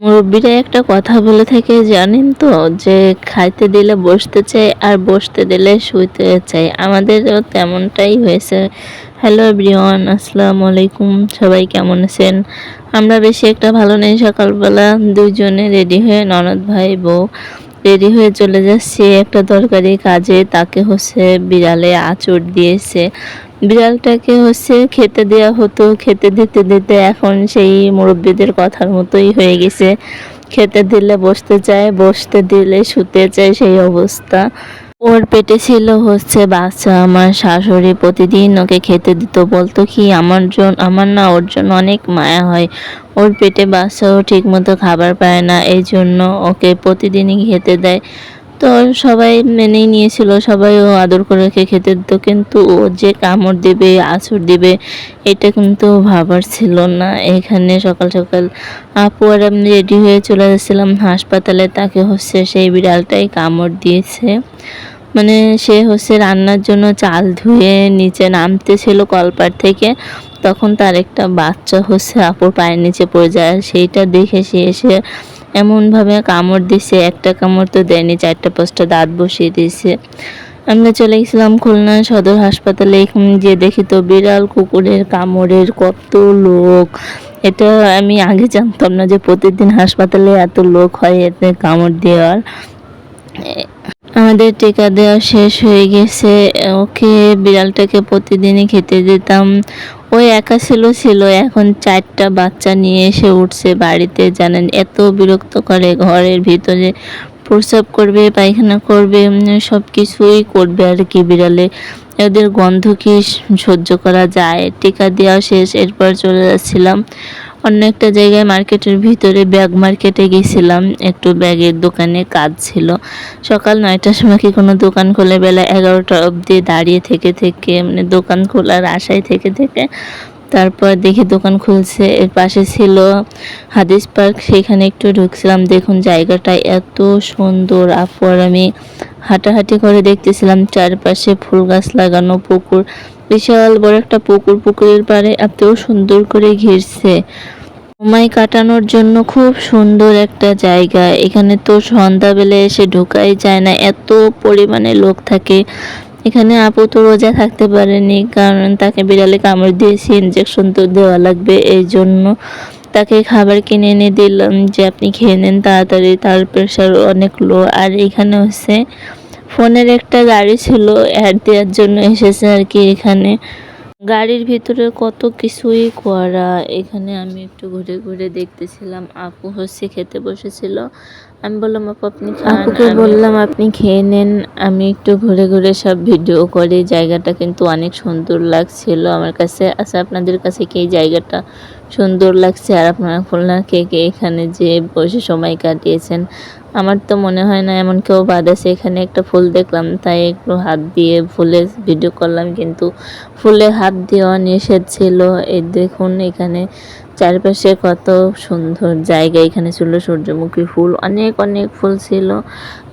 মুরব্বীরা একটা কথা বলে থাকে জানেন তো, যে খাইতে দিলে বসতে চাই আর বসতে দিলে শুইতে চাই। আমাদেরও তেমনটাই হয়েছে। হ্যালো এভরিওয়ান, আসসালামু আলাইকুম। সবাই কেমন আছেন? আমরা বেশি একটা ভালো নেই। সকালবেলা দুইজনে রেডি হয়ে, ননদ ভাই বউ রেডি হয়ে চলে যাচ্ছি একটা দরকারি কাজে। তাকে বিড়ালে আঁচড় দিয়েছে। বিড়ালটাকে খেতে দেওয়া হতো, খেতে দিতে দিতে এখন সেই মুরব্বীদের কথার মতোই হয়ে গেছে। খেতে দিলে বসতে চায়, বসতে দিলে শুতে চায়, সেই অবস্থা। ওর পেটে ছিল বাচ্চা। আমার শাশুড়ি প্রতিদিন ওকে খেতে দিত, বলতো কি আমার না ওর জন্য অনেক মায়া হয়। ওর পেটে বাচ্চাও ঠিক মতো খাবার পায় না, এই জন্য ওকে প্রতিদিনই খেতে দেয়। তো সবাই মেনেই নিয়েছিল, সবাইও আদর করে ওকে খেতে দিত, কিন্তু ও যে কামড় দিবে, আঁচড় দিবে, এটা কিন্তু ভাবার ছিল না। এখানে সকাল সকাল আপু আর আমি রেডি হয়ে চলে যাচ্ছিলাম হাসপাতালে। তাকে সেই বিড়ালটাই কামড় দিয়েছে। মানে সে রান্নার জন্য চাল ধুয়ে নিচে নামতেছিল কলপার থেকে, তখন তার একটা বাচ্চা আপুর পায়ের নিচে পড়ে যায়। সেইটা দেখে সে এসে এমনভাবে কামড় দিছে, একটা কামড় তো দেয়নি, 4টা-5টা দাঁত বসিয়ে দিয়েছে। আমরা চলে গেছিলাম খুলনা সদর হাসপাতালে। এখানে গিয়ে দেখি তো বিড়াল কুকুরের কামড়ের কত লোক। এটা আমি আগে জানতাম না যে প্রতিদিন হাসপাতালে এত লোক হয় এতে কামড় দেওয়ার। আমাদের টিকা দেওয়া শেষ হয়ে গেছে। ওকে বিড়ালটাকে প্রতিদিনই খেতে দিতাম। ওই একা ছিল, এখন 4টা বাচ্চা নিয়ে এসে উঠছে বাড়িতে। জানেন, এত বিরক্ত করে, ঘরের ভিতরে প্রস্রাব করবে, পায়খানা করবে, সব কিছুই করবে আর কি। বিড়ালে ওদের গন্ধ কি সহ্য করা যায়? টিকা দেওয়া শেষ, এরপর চলে যাচ্ছিলাম অন্য একটা জায়গায়, মার্কেটের ভিতরে ব্যাগ মার্কেটে গেছিলাম। একটু ব্যাগের দোকানে কাজ ছিল। সকাল 9টার সময় কি কোনো দোকান খোলে? বেলা 11টা অবধি দাঁড়িয়ে থেকে মানে দোকান খোলার আশায় থেকে তারপর দেখি দোকান খুলছে। এর পাশে ছিল হাদিস পার্ক, সেখানে একটু ঢুকছিলাম। দেখুন জায়গাটা এত সুন্দর। আপু আর আমি হাঁটাহাঁটি করে দেখতেছিলাম, চারপাশে ফুল গাছ লাগানো, পুকুর, বিশাল বড় একটা পুকুর। পুকুরের পাড়ে এত সুন্দর করে ঘিরছে। সময় কাটানোর জন্য খুব সুন্দর একটা জায়গা। এখানে তো সন্ধ্যাবেলা এসে ঢোকাই যায় না, এত পরিমাণে লোক থাকে। এখানে আপু তো রোজা থাকতে পারেনি, কারণ তাকে বিড়ালে কামড় দিয়েছে, ইনজেকশন তো দেওয়া লাগবে, এই জন্য তাকে খাবার কিনে এনে দিলাম যে আপনি খেয়ে নেন তাড়াতাড়ি, তার প্রেশার অনেক লো। আর এখানে ফোনের একটা গাড়ি ছিল, অ্যাড দেওয়ার জন্য এসেছে আর কি। এখানে গাড়ির ভিতরে কত কিছুই করা। এখানে আমি একটু ঘুরে ঘুরে দেখতেছিলাম। আপু খেতে বসেছিল। আমি বললাম আপু আপনি খান, আপুকে বললাম আপনি খেয়ে নেন, আমি একটু ঘুরে ঘুরে সব ভিডিও করি। জায়গাটা কিন্তু অনেক সুন্দর লাগছিল আমার কাছে। আচ্ছা, আপনাদের কাছে কি এই জায়গাটা সুন্দর লাগছে? আর আপনারা খুলনা কে কে এখানে যে বসে সময় কাটিয়েছেন? আমার তো মনে হয় না এমন কেউ বাদ আছে। এখানে একটা ফুল দেখলাম, তাই একটু হাত দিয়ে ফুলে ভিডিও করলাম, কিন্তু ফুলে হাত দেওয়া নিষেধ ছিল। এই দেখুন এখানে চারপাশে কত সুন্দর জায়গা। এখানে ছিল সূর্যমুখী ফুল, অনেক অনেক ফুল ছিল।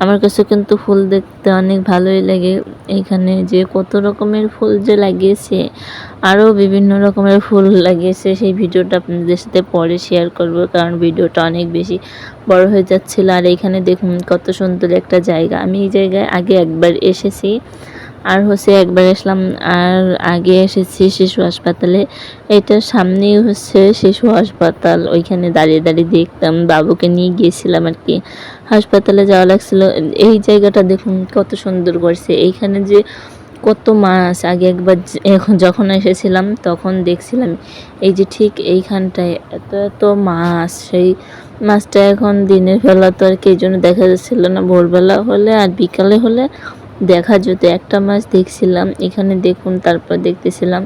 আমার কাছে কিন্তু ফুল দেখতে অনেক ভালোই লাগে। এখানে যে কত রকমের ফুল যে লাগিয়েছে, আরও বিভিন্ন রকমের ফুল লাগিয়েছে, সেই ভিডিওটা আপনাদের সাথে পরে শেয়ার করব, কারণ ভিডিওটা অনেক বেশি বড় হয়ে যাচ্ছিল। আর এখানে দেখুন কত সুন্দর একটা জায়গা। আমি এই জায়গায় আগে একবার এসেছি, আর একবার আসলাম, আর আগে এসেছি শিশু হাসপাতালে। এটার সামনেই শিশু হাসপাতাল। ওইখানে দাঁড়িয়ে দাঁড়িয়ে দেখতাম, বাবুকে নিয়ে গিয়েছিলাম আর কি। হাসপাতালে যাওয়া লাগছিল। এই জায়গাটা দেখুন কত সুন্দর করছে। এইখানে যে কত মাছ, আগে একবার এখন যখন এসেছিলাম তখন দেখছিলাম, এই যে ঠিক এইখানটায় এত এত মাছ। সেই মাছটা এখন দিনের বেলা তো আর কি এই জন্য দেখা যাচ্ছিল না, ভোরবেলা হলে আর বিকালে হলে দেখা যেত। একটা মাছ দেখছিলাম এখানে দেখুন। তারপর দেখতেছিলাম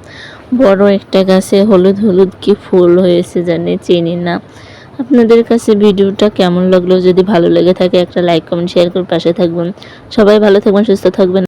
বড় একটা গাছে হলুদ হলুদ কি ফুল হয়েছে জানি, চিনি না। আপনাদের কাছে ভিডিওটা কেমন লাগলো? যদি ভালো লেগে থাকে একটা লাইক কমেন্ট শেয়ার করে পাশে থাকবেন। সবাই ভালো থাকবেন, সুস্থ থাকবেন।